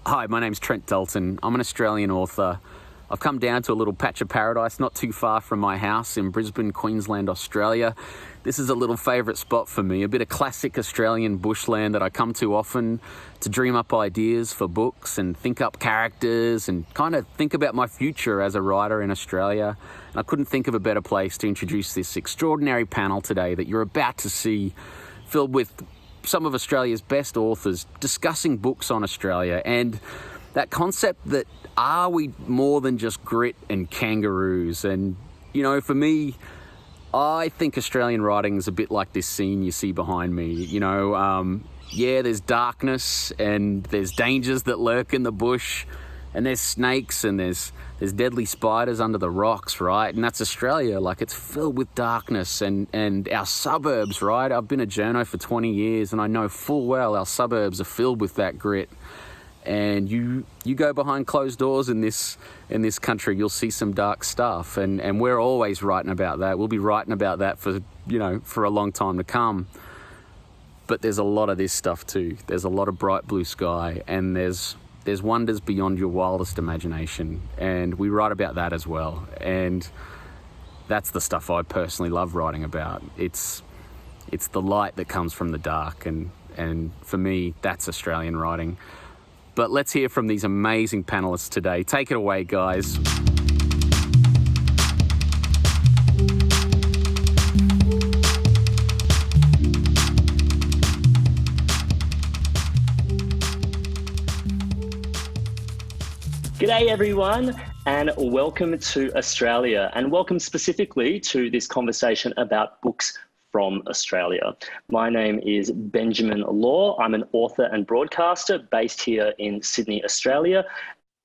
Hi, my name's Trent Dalton. I'm an Australian author. I've come down to a little patch of paradise not too far from my house in Brisbane, Queensland, Australia. This is a little favourite spot for me, a bit of classic Australian bushland that I come to often to dream up ideas for books and think up characters and kind of think about my future as a writer in Australia. And I couldn't think of a better place to introduce this extraordinary panel today that you're about to see, filled with some of Australia's best authors discussing books on Australia and that concept that are we more than just grit and kangaroos? And, you know, for me, I think Australian writing is a bit like this scene you see behind me. You know, there's darkness and there's dangers that lurk in the bush and there's snakes and there's deadly spiders under the rocks, right? And that's Australia. Like, it's filled with darkness and our suburbs, right? I've been a journo for 20 years and I know full well our suburbs are filled with that grit. And you go behind closed doors in this country, you'll see some dark stuff. And we're always writing about that. We'll be writing about that for a long time to come. But there's a lot of this stuff too. There's a lot of bright blue sky and there's wonders beyond your wildest imagination, and we write about that as well. And that's the stuff I personally love writing about. It's the light that comes from the dark, and for me, that's Australian writing. But let's hear from these amazing panelists today. Take it away, guys. G'day everyone, and welcome to Australia, and welcome specifically to this conversation about books from Australia. My name is Benjamin Law. I'm an author and broadcaster based here in Sydney, Australia,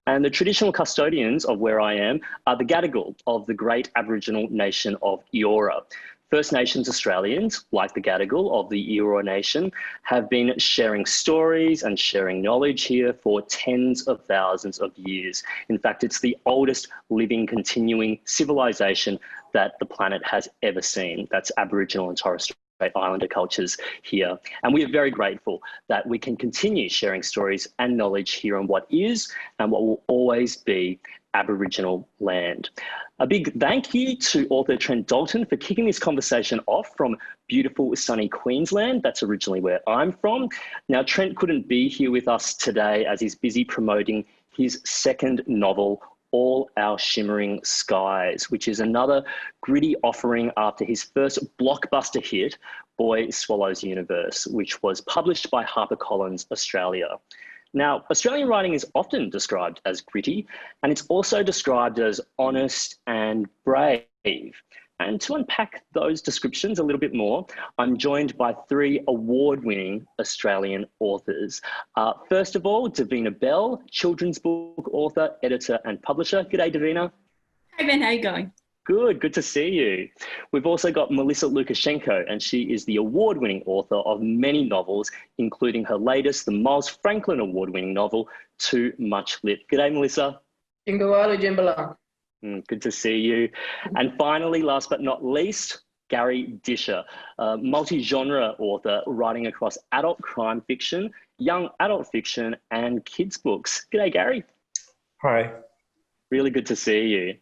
and the traditional custodians of where I am are the Gadigal of the great Aboriginal nation of Eora. First Nations Australians, like the Gadigal of the Eora Nation, have been sharing stories and sharing knowledge here for tens of thousands of years. In fact, it's the oldest living, continuing civilization that the planet has ever seen. That's Aboriginal and Torres Strait Islander cultures here. And we are very grateful that we can continue sharing stories and knowledge here on what is and what will always be Aboriginal land. A big thank you to author Trent Dalton for kicking this conversation off from beautiful sunny Queensland. That's originally where I'm from. Now, Trent couldn't be here with us today as he's busy promoting his second novel, All Our Shimmering Skies, which is another gritty offering after his first blockbuster hit, Boy Swallows Universe, which was published by HarperCollins Australia. Now, Australian writing is often described as gritty, and it's also described as honest and brave. And to unpack those descriptions a little bit more, I'm joined by three award-winning Australian authors. First of all, Davina Bell, children's book author, editor and publisher. G'day, Davina. Hey Ben, how you going? Good to see you. We've also got Melissa Lukashenko, and she is the award-winning author of many novels, including her latest, the Miles Franklin award-winning novel, Too Much Lit. G'day, Melissa. Jingawalu Jimbala. Good to see you. And finally, last but not least, Gary Disher, a multi-genre author writing across adult crime fiction, young adult fiction, and kids' books. G'day, Gary. Hi. Really good to see you.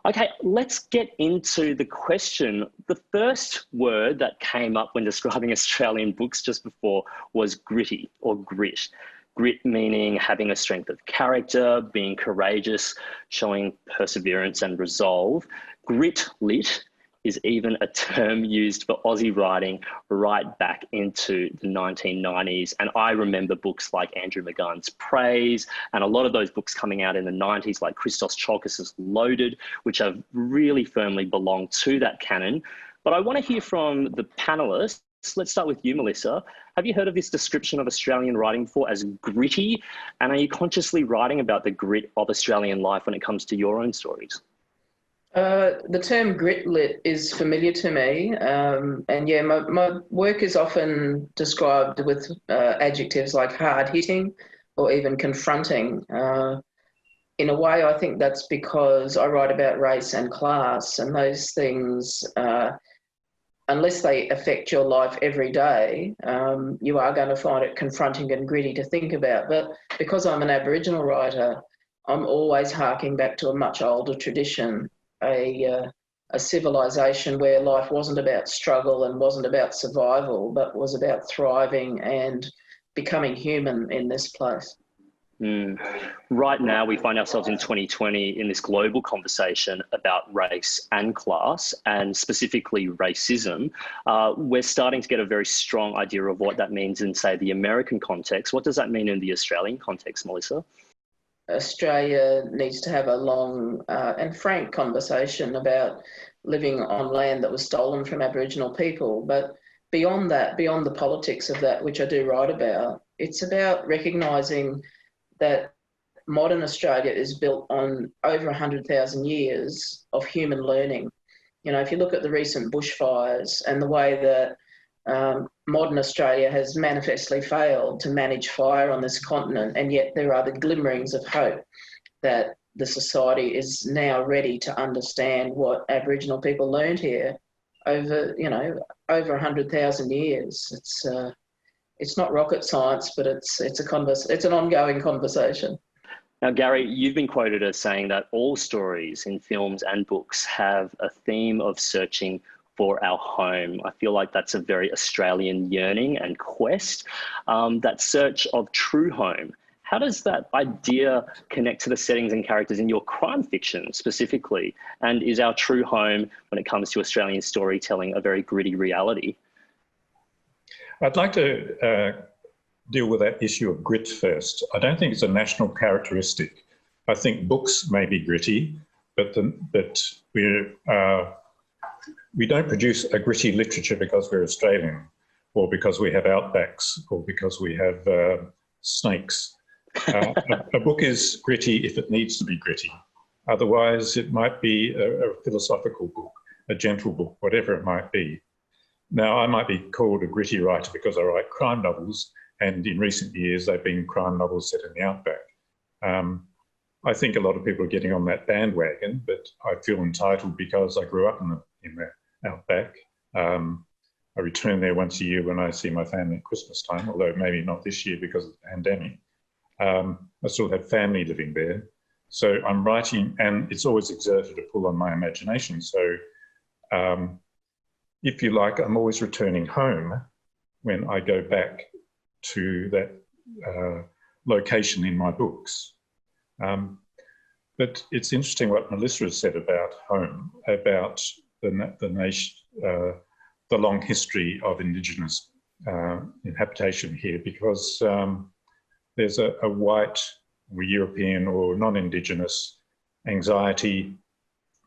Okay, let's get into the question. The first word that came up when describing Australian books just before was gritty or grit. Grit meaning having a strength of character, being courageous, showing perseverance and resolve. Grit lit is even a term used for Aussie writing right back into the 1990s. And I remember books like Andrew McGunn's Praise and a lot of those books coming out in the 90s, like Christos Tsiolkas's Loaded, which have really firmly belonged to that canon. But I want to hear from the panelists. Let's start with you, Melissa. Have you heard of this description of Australian writing before as gritty? And are you consciously writing about the grit of Australian life when it comes to your own stories? The term grit lit is familiar to me, and yeah, my work is often described with adjectives like hard hitting or even confronting. In a way, I think that's because I write about race and class, and those things are unless they affect your life every day, you are going to find it confronting and gritty to think about. But because I'm an Aboriginal writer, I'm always harking back to a much older tradition, a civilization where life wasn't about struggle and wasn't about survival, but was about thriving and becoming human in this place. Right now, we find ourselves in 2020 in this global conversation about race and class, and specifically racism. We're starting to get a very strong idea of what that means in, say, the American context. What does that mean in the Australian context, Melissa? Australia needs to have a long and frank conversation about living on land that was stolen from Aboriginal people. But beyond that, beyond the politics of that, which I do write about, it's about recognising that modern Australia is built on over 100,000 years of human learning. You know, if you look at the recent bushfires and the way that modern Australia has manifestly failed to manage fire on this continent, and yet there are the glimmerings of hope that the society is now ready to understand what Aboriginal people learned here over 100,000 years. It's not rocket science, but it's an ongoing conversation. Now, Gary, you've been quoted as saying that all stories in films and books have a theme of searching for our home. I feel like that's a very Australian yearning and quest, that search of true home. How does that idea connect to the settings and characters in your crime fiction specifically? And is our true home, when it comes to Australian storytelling, a very gritty reality? I'd like to deal with that issue of grit first. I don't think it's a national characteristic. I think books may be gritty, but we don't produce a gritty literature because we're Australian, or because we have outbacks, or because we have snakes. A book is gritty if it needs to be gritty. Otherwise, it might be a philosophical book, a gentle book, whatever it might be. Now, I might be called a gritty writer because I write crime novels, and in recent years, they've been crime novels set in the outback. I think a lot of people are getting on that bandwagon, but I feel entitled because I grew up in the outback. I return there once a year when I see my family at Christmas time, although maybe not this year because of the pandemic. I still have family living there. So I'm writing, and it's always exerted a pull on my imagination. So if you like, I'm always returning home when I go back to that location in my books. But it's interesting what Melissa has said about home, about the nation, the long history of Indigenous inhabitation here, because there's a white or European or non-Indigenous anxiety,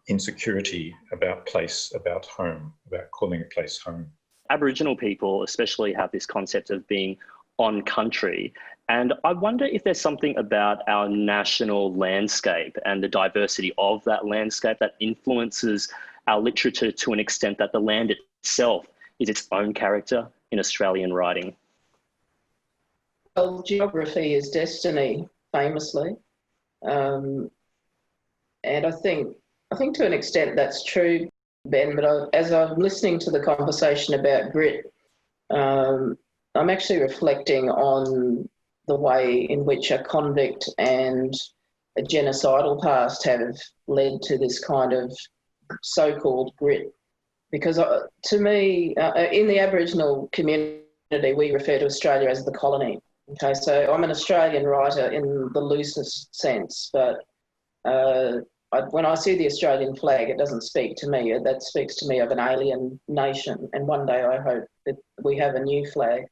insecurity about place, about home, about calling a place home. Aboriginal people especially have this concept of being on country. And I wonder if there's something about our national landscape and the diversity of that landscape that influences our literature to an extent that the land itself is its own character in Australian writing. Well, geography is destiny, famously. And I think to an extent that's true, Ben, but as I'm listening to the conversation about grit, I'm actually reflecting on the way in which a convict and a genocidal past have led to this kind of so-called grit. Because to me, in the Aboriginal community, we refer to Australia as the colony. Okay, so I'm an Australian writer in the loosest sense, but when I see the Australian flag, it doesn't speak to me. That speaks to me of an alien nation, and one day I hope that we have a new flag.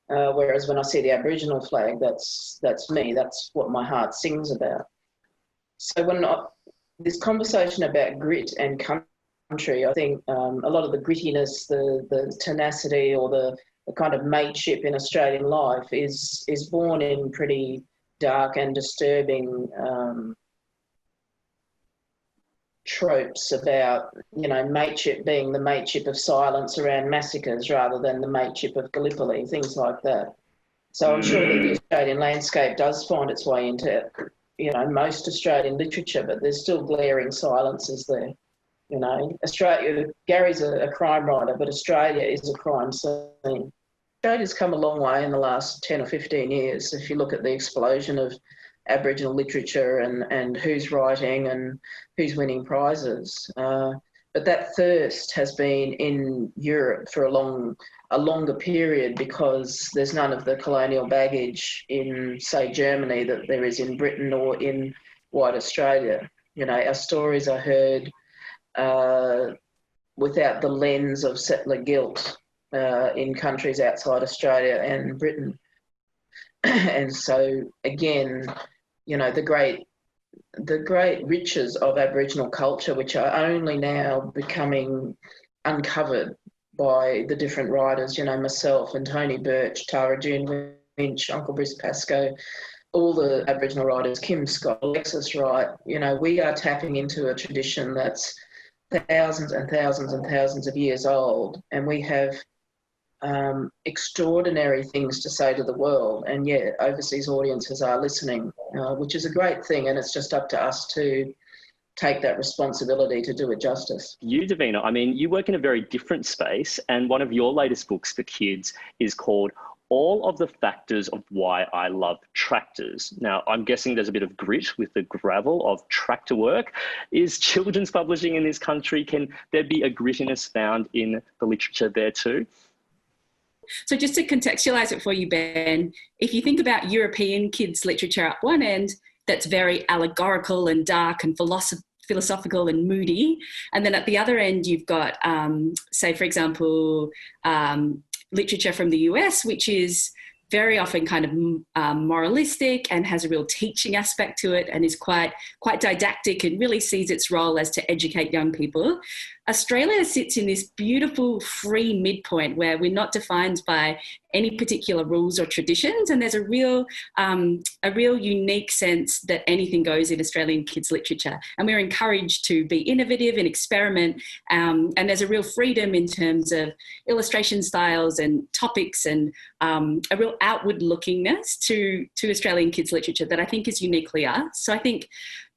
Whereas when I see the Aboriginal flag, that's me. That's what my heart sings about. So when this conversation about grit and country, I think a lot of the grittiness, the tenacity, or the kind of mateship in Australian life is born in pretty dark and disturbing tropes about, mateship being the mateship of silence around massacres rather than the mateship of Gallipoli, things like that. So I'm sure that the Australian landscape does find its way into, most Australian literature, but there's still glaring silences there. You know, Australia, Gary's a crime writer, but Australia is a crime scene. Australia's come a long way in the last 10 or 15 years. If you look at the explosion of Aboriginal literature and who's writing and who's winning prizes. But that thirst has been in Europe for a longer period because there's none of the colonial baggage in, say, Germany that there is in Britain or in white Australia. You know, our stories are heard without the lens of settler guilt in countries outside Australia and Britain. And so, again, you know, the great riches of Aboriginal culture, which are only now becoming uncovered by the different writers, you know, myself and Tony Birch, Tara June Lynch, Uncle Brice Pascoe, all the Aboriginal writers, Kim Scott, Alexis Wright, you know, we are tapping into a tradition that's thousands and thousands and thousands of years old, and we have extraordinary things to say to the world, and yet overseas audiences are listening, which is a great thing, and it's just up to us to take that responsibility to do it justice. You, Davina, I mean, you work in a very different space, and one of your latest books for kids is called All of the Factors of Why I Love Tractors. Now, I'm guessing there's a bit of grit with the gravel of tractor work. Is children's publishing in this country, can there be a grittiness found in the literature there too? So just to contextualise it for you, Ben, if you think about European kids' literature at one end, that's very allegorical and dark and philosophical and moody. And then at the other end, you've got, say, for example, literature from the US, which is very often kind of moralistic and has a real teaching aspect to it and is quite didactic and really sees its role as to educate young people. Australia sits in this beautiful free midpoint where we're not defined by any particular rules or traditions, and there's a real unique sense that anything goes in Australian kids' literature, and we're encouraged to be innovative and experiment, and there's a real freedom in terms of illustration styles and topics, and a real outward lookingness to Australian kids' literature that I think is uniquely us. So I think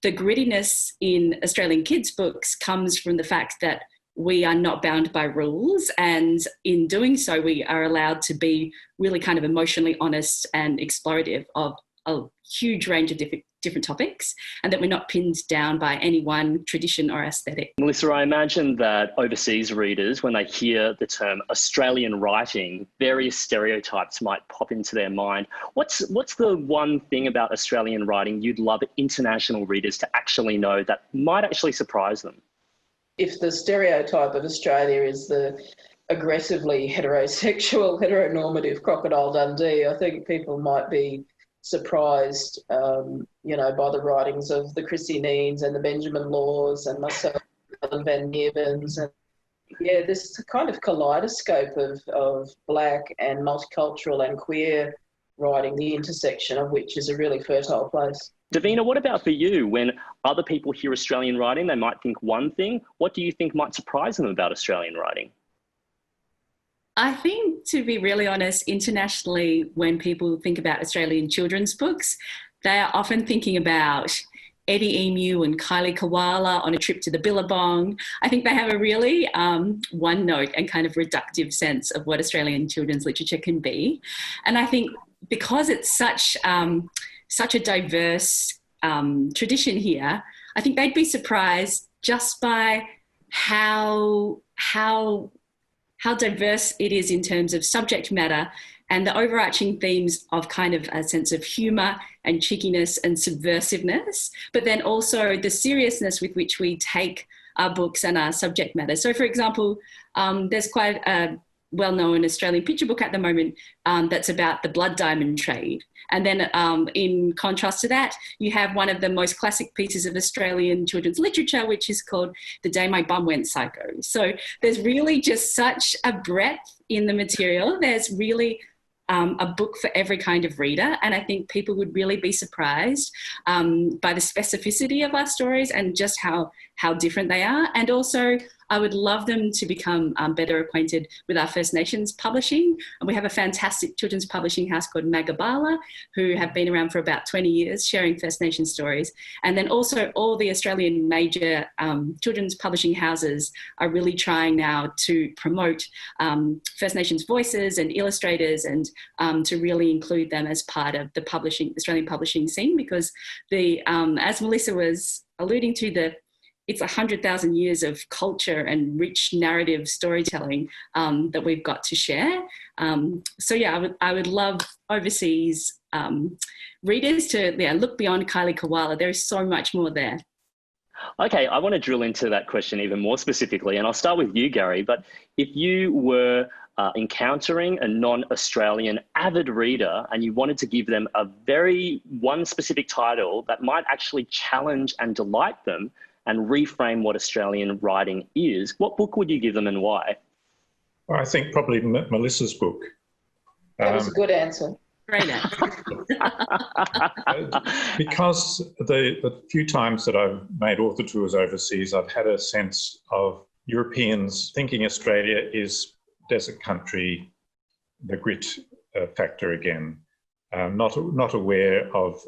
the grittiness in Australian kids' books comes from the fact that we are not bound by rules, and in doing so, we are allowed to be really kind of emotionally honest and explorative of a huge range of different topics, and that we're not pinned down by any one tradition or aesthetic. Melissa, I imagine that overseas readers, when they hear the term Australian writing, various stereotypes might pop into their mind. What's the one thing about Australian writing you'd love international readers to actually know that might actually surprise them? If the stereotype of Australia is the aggressively heterosexual, heteronormative Crocodile Dundee, I think people might be surprised, you know, by the writings of the Chrissy Neens and the Benjamin Laws and myself, Ellen Van Niervens. And yeah, this kind of kaleidoscope of Black and multicultural and queer writing, the intersection of which is a really fertile place. Davina, what about for you? When other people hear Australian writing, they might think one thing. What do you think might surprise them about Australian writing? I think, to be really honest, internationally, when people think about Australian children's books, they are often thinking about Eddie Emu and Kylie Koala on a trip to the Billabong. I think they have a really one-note and kind of reductive sense of what Australian children's literature can be. And I think because it's such a diverse tradition here, I think they'd be surprised just by how diverse it is in terms of subject matter and the overarching themes of kind of a sense of humour and cheekiness and subversiveness, but then also the seriousness with which we take our books and our subject matter. So, for example, there's quite a well-known Australian picture book at the moment that's about the blood diamond trade. And then in contrast to that, you have one of the most classic pieces of Australian children's literature, which is called The Day My Bum Went Psycho. So there's really just such a breadth in the material. There's really a book for every kind of reader. And I think people would really be surprised by the specificity of our stories and just how different they are. And also, I would love them to become better acquainted with our First Nations publishing. And we have a fantastic children's publishing house called Magabala, who have been around for about 20 years sharing First Nations stories. And then also all the Australian major children's publishing houses are really trying now to promote First Nations voices and illustrators, and to really include them as part of the Australian publishing scene, because as Melissa was alluding to, it's 100,000 years of culture and rich narrative storytelling that we've got to share. So yeah, I would love overseas readers to look beyond Kylie Koala. There is so much more there. Okay, I want to drill into that question even more specifically, and I'll start with you, Gary. But if you were encountering a non-Australian avid reader and you wanted to give them one specific title that might actually challenge and delight them and reframe what Australian writing is, what book would you give them and why? Well, I think probably Melissa's book. That was a good answer. Great answer. Because the few times that I've made author tours overseas, I've had a sense of Europeans thinking Australia is desert country, the grit factor again, not aware of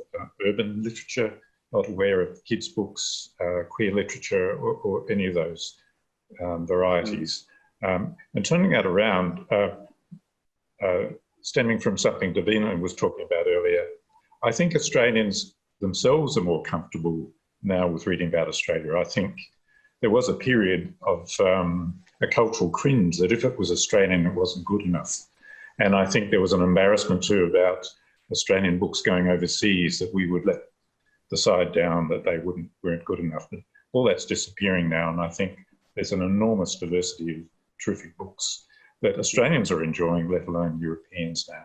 urban literature, not aware of kids' books, queer literature, or any of those varieties. And turning that around, stemming from something Davina was talking about earlier, I think Australians themselves are more comfortable now with reading about Australia. I think there was a period of a cultural cringe that if it was Australian, it wasn't good enough. And I think there was an embarrassment too about Australian books going overseas, that we would let the side down, that they weren't good enough. But all that's disappearing now, and I think there's an enormous diversity of terrific books that Australians are enjoying, let alone Europeans now.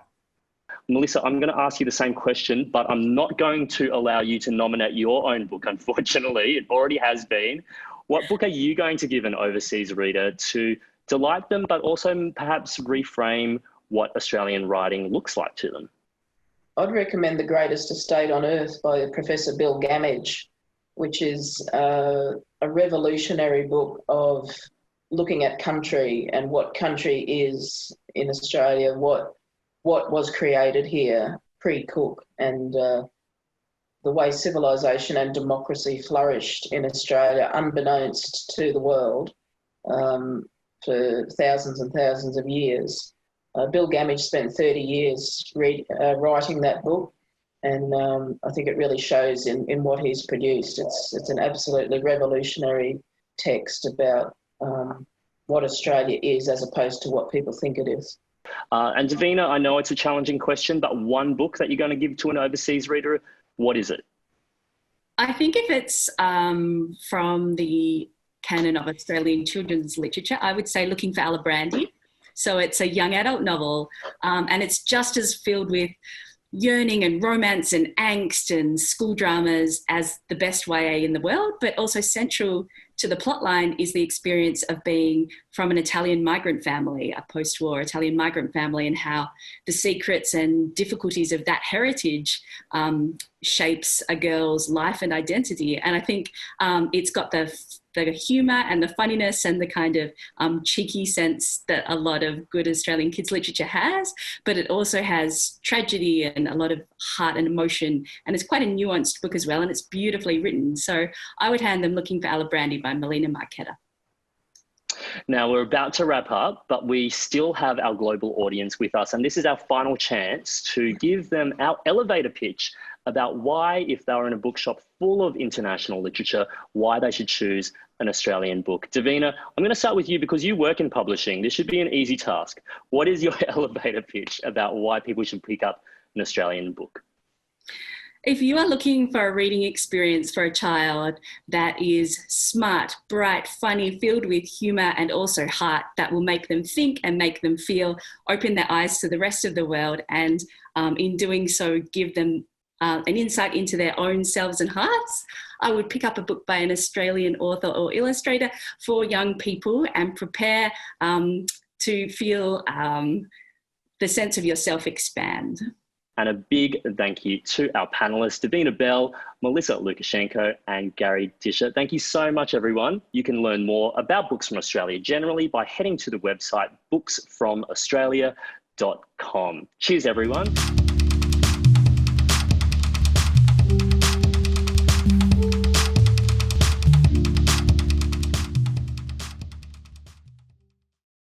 Melissa, I'm going to ask you the same question, but I'm not going to allow you to nominate your own book, unfortunately. It already has been. What book are you going to give an overseas reader to delight them, but also perhaps reframe what Australian writing looks like to them? I'd recommend The Greatest Estate on Earth by Professor Bill Gammage, which is a revolutionary book of looking at country and what country is in Australia, what was created here pre-Cook, and the way civilization and democracy flourished in Australia unbeknownst to the world for thousands and thousands of years. Bill Gammage spent 30 years writing that book, and I think it really shows in what he's produced. It's an absolutely revolutionary text about what Australia is as opposed to what people think it is. And Davina, I know it's a challenging question, but one book that you're going to give to an overseas reader, what is it? I think if it's from the canon of Australian children's literature, I would say Looking for ALIBRANDI. So it's a young adult novel, and it's just as filled with yearning and romance and angst and school dramas as the best YA in the world, but also central to the plotline is the experience of being from an Italian migrant family, a post-war Italian migrant family, and how the secrets and difficulties of that heritage shapes a girl's life and identity. And I think it's got the humour and the funniness and the kind of cheeky sense that a lot of good Australian kids literature has, but it also has tragedy and a lot of heart and emotion, and it's quite a nuanced book as well, and it's beautifully written. So I would hand them Looking for ALIBRANDI by Melina Marchetta. Now, we're about to wrap up, but we still have our global audience with us, and this is our final chance to give them our elevator pitch about why, if they were in a bookshop full of international literature, why they should choose an Australian book. Davina, I'm going to start with you because you work in publishing. This should be an easy task. What is your elevator pitch about why people should pick up an Australian book? If you are looking for a reading experience for a child that is smart, bright, funny, filled with humour and also heart, that will make them think and make them feel, open their eyes to the rest of the world, and in doing so give them an insight into their own selves and hearts, I would pick up a book by an Australian author or illustrator for young people and prepare to feel the sense of yourself expand. And a big thank you to our panelists, Davina Bell, Melissa Lukashenko, and Gary Disher. Thank you so much, everyone. You can learn more about Books from Australia generally by heading to the website booksfromaustralia.com. Cheers, everyone.